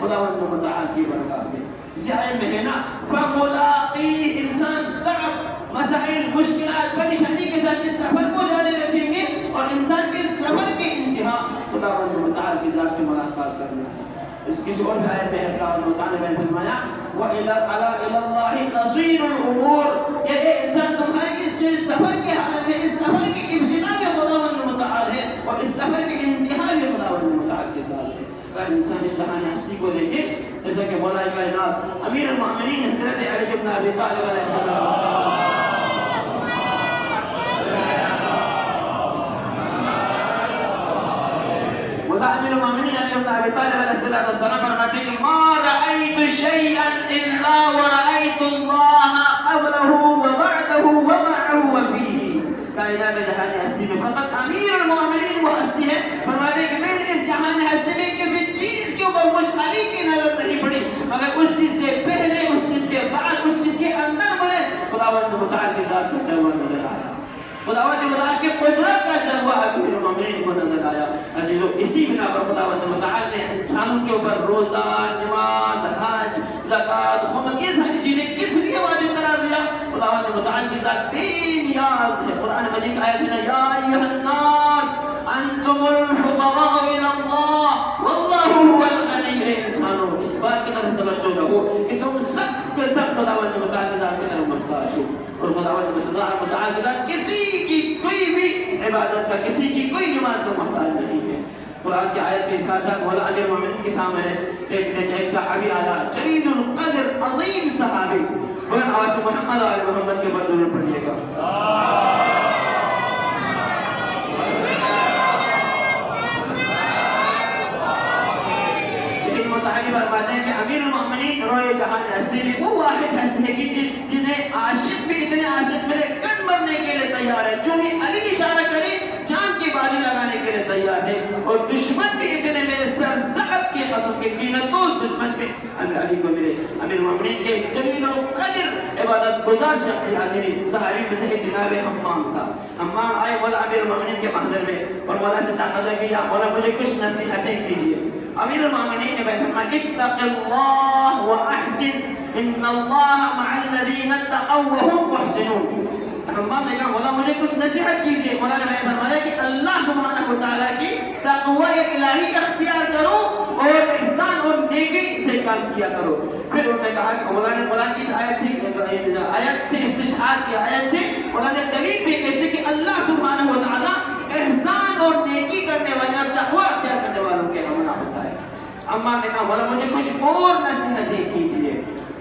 خداوند متعال کی برکات میں. اسی آیت میں ہے نا فَمُلَاقِي انسان تعب مسائل مشکلات پریشانی کے ساتھ اس سفر کو جاری رکھیں گے اور انسان کے سفر کے انتہا خداوند متعال کی ذات سے ملاقات کرنا ہے. کسی اور بھی آیت میں ہے خداوند متعال نے فرمایا وَإِلَى اللَّهِ تَصِيرُ الْأُمُورُ. یہ انسان تمہاری اس سفر کے حالت میں اس سفر کے ابتدا میں خداوند متعال ہے اور اس سفر کے انتہا میں خداوند متعال کے ذات ہے. اگر انسان اس جہان ہستی کو دیکھے جیسا کہ مولا کائنات امیر المؤمنین حضرت علی بن ابی طالب علیہ السلام مولا امیر المؤمنین علی بن ابی طالب علیہ السلام فرماتے ہیں ما رأيت شيئا الا ورأيت الله قبله وبعده ومعه وفيه. کائنات جہان ہستی میں فقط امیر المؤمنین وہ ہستی ہے فرماتے ہیں کہ میں نے اس جہان ہستی میں کسی چیز کے اوپر مجھ علی کی نظر نہیں پڑی مگر اس چیز سے پہلے اس چیز کے بعد اس چیز کے اندر مجھے خداوند متعال کی ذات کا جلوہ نظر آیا. خداوند متعال کی قدرت کا جلوہ امیر المؤمنین کو نظر آیا. عزیزو اسی بنا پر خداوند متعال نے انسانوں کے اوپر روزہ نماز حج زکات خمس یہ ساری چیزیں کس لیے واجب قرار دیا؟ خداوند متعال کی ذات بے نیاز ہے. قرآن مجید کی آیت ہے یا ایھا الناس انتم الفقراء الى اللہ واللہ هو الغنی. انسانوں اس بات کی طرف توجہ رکھو کہ تم سب کے سب خداوند متعال کی ذات کی طرف محتاج ہو اور خداوند متعال کی ذات کسی کی کوئی بھی عبادت کا کسی کی کوئی نماز کا محتاج نہیں ہے. قرآن کی آیت کے ساتھ ساتھ مولا امیر المؤمنین کے سامنے ایک صحابی آیا جلیل القدر عظیم صحابی بلند آواز سے محمد آل محمد کے بعد ضرور پڑھیے گا. صحابی فرماتے ہیں کہ امیر المؤمنین روئے جہان ہستی میں وہ واحد ہستی ہے کہ جنہیں عاشق بھی اتنے عاشق میرے کٹ مرنے کے لیے تیار ہے جو بھی علی اشارہ کرے جان کی بازی لگانے کے لیے تیار ہے اور دشمن بھی اتنے میرے سر زخم کی قسم کے قیمت کو دشمن پہ علی کو میرے امیر المؤمنین کے جلیل القدر عبادت گزار شخص حاضری صحابی میں سے جناب حمام تھا. حمام آئے مولا امیر المؤمنین کے محضر میں اور مولا سے طاقت ہے کہ یا مولا مجھے کچھ نصیحتیں کیجیے. امیر المؤمنین نے فرمایا اتق اللہ واحسن ان اللہ مع الذین اتقوا وهم محسنون. حمام نے کہا مولا مجھے کچھ نصیحت کیجیے. مولا نے فرمایا کہ اللہ سبحانہ وتعالی کی تقوی الہی اختیار کرو اور احسان اور نیکی سے کام کیا کرو. پھر انہوں نے کہا کہ مولا کی اس آیت سے استشہاد کی آیت سے مولا نے دلیل بھی کہتے کہ اللہ سبحانہ وتعالی احسان اور نیکی کرنے والے اور تقوی اختیار کرنے والوں کے ہمراہ ہوتا ہے. حمام نے کہا مولا مجھے کچھ اور نصیحتیں کیجیے.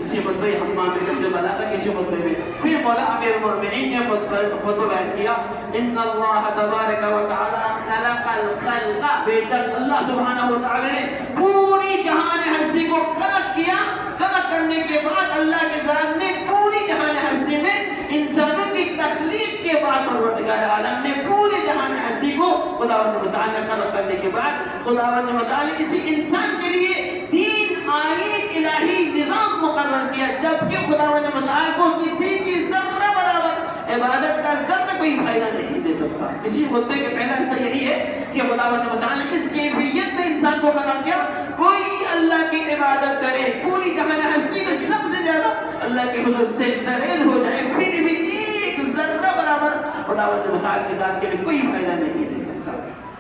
اسی خطبہ حمام نے کب سے بلاتا کسی خطبے میں پھر مولا امیر المؤمنین نے خطبہ بیان کیا ان اللہ تبارک و تعالی خلق الخلق. بے شک اللہ سبحانہ و تعالی نے پوری جہان ہستی کو خلق کیا. خلق کرنے کے بعد اللہ کے ذات نے پوری جہان ہستی میں انسانوں کی تخلیق کے بعد پروردگار عالم نے پوری جہان ہستی کو خداوند متعال نے خلق کرنے کے بعد خداوند متعال نے اسی انسان کے لیے دین آئین الہی نظام مقرر کیا جبکہ خداوند متعال کو کسی کی ذرہ برابر عبادت کا ذرہ کوئی فائدہ نہیں دے سکتا. اسی خطبے کے پہلا حصہ یہی ہے کہ خداوند متعال نے اس کیفیت میں انسان کو خلق کیا کوئی اللہ کی عبادت کرے پوری جہان ہستی میں سب سے زیادہ اللہ کے حضور سے دریل ہو جائے پھر بھی ایک ذرہ برابر خداوند متعال کی ذات کے لیے کوئی فائدہ نہیں دے سکتا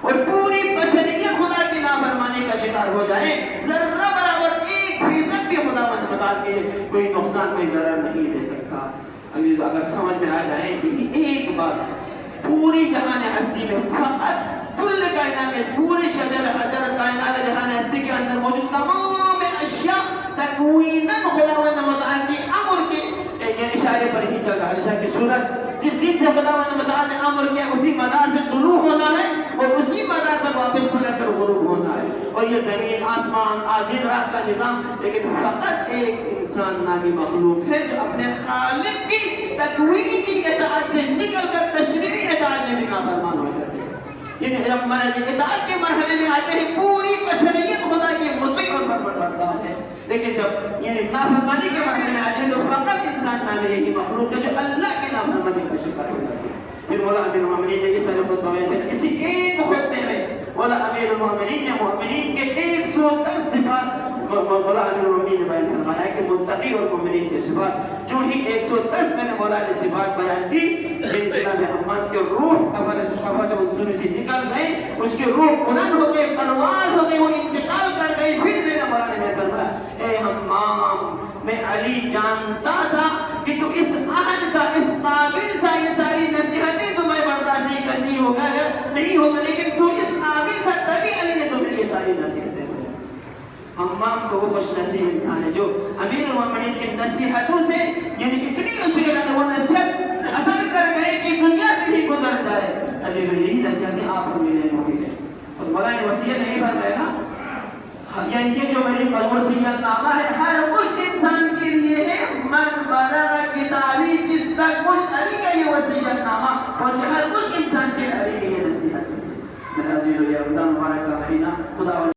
اور پوری بشریت خدا کی نافرمانی کا شکار ہو جائے ذرہ برابر 1% بھی خداوند متعال کے لیے کوئی نقصان کوئی ضرر نہیں دے سکتا. عزیز اگر سمجھ میں آ جائے کہ ایک بات پوری جہان ہستی میں فقط کل کائنات میں پورے شجر حجر کائنات جہان ہستی کے اندر موجود تمام اشیاء تکویناً خداوند متعال کی امر کے اشارے پر ہی چل رہا ہے. اشارے کی صورت جس دن سے خداوند متعال نے امر کیا اسی مدار سے طلوع ہونا ہے اور اسی مدار پر واپس پلٹ کر غروب ہونا ہے اور یہ زمین آسمان دن رات کا نظام لیکن فقط ایک انسان نامی مخلوق ہے جو اپنے خالق کی تکوین کی اطاعت سے نکل کر تشریعی اطاعت میں بھی نافرمان ہو جاتے ہیں. یعنی جب اطاعت کے مرحلے میں آتے ہیں پوری بشریت خدا کے مطیع اور فرمانبردار ہے لیکن جب یعنی نافرمانی کے مرحلے میں آتے ہیں تو فقط انسان نامی یہی مخلوق ہے جو اللہ کے نافرمانی کا شکار ہو جاتی ہے. پھر مولا امیر المؤمنین نے اس طرح خطبہ بیان کیا اسی ایک خطبے میں مولا امیر المؤمنین نے مؤمنین کے 110 صفات مولا امیر المومنین نے بیان فرمایا کہ متقی اور مومنین کی صفات جو ہی 110 میں نے مولا نے صفات بیان کی جناب محمد کے روح قبر سے منصور سے نکل گئے اس کی روح بلند ہو گئی پرواز ہو گئی وہ انتقال کر گئی پھر میرا مولا نے فرمایا اے حمام میں علی جانتا تھا کہ تو اس عہد کا اس قابل تھا یہ ساری نصیحتیں تمہیں برداشت نہیں کرنی ہوگا نہیں ہوگا لیکن تو اس قابل تھا تبھی علی نے تمہیں یہ ساری نصیحتیں حمام کو وہ خوش نصیب انسان ہے جو امیر المومنین کی نصیحتوں سے یعنی اتنی اس کے وہ نصیحت اثر کر گئے کہ دنیا سے ہی گزر جائے عزیز یہی نصیحتیں آپ کو ملنے ہوئی ہے اور مولا نے وصیت نہیں فرمایا نا یعنی یہ جو میری وصیت نامہ ہے ہر اس انسان کے لیے ہے من بلغ کتابی جس تک مجھ علی کا یہ وصیت نامہ اور ہر اس انسان کے علی کی یہ نصیحت ہے میرا عزیز یا خدا مبارک کا مہینہ خدا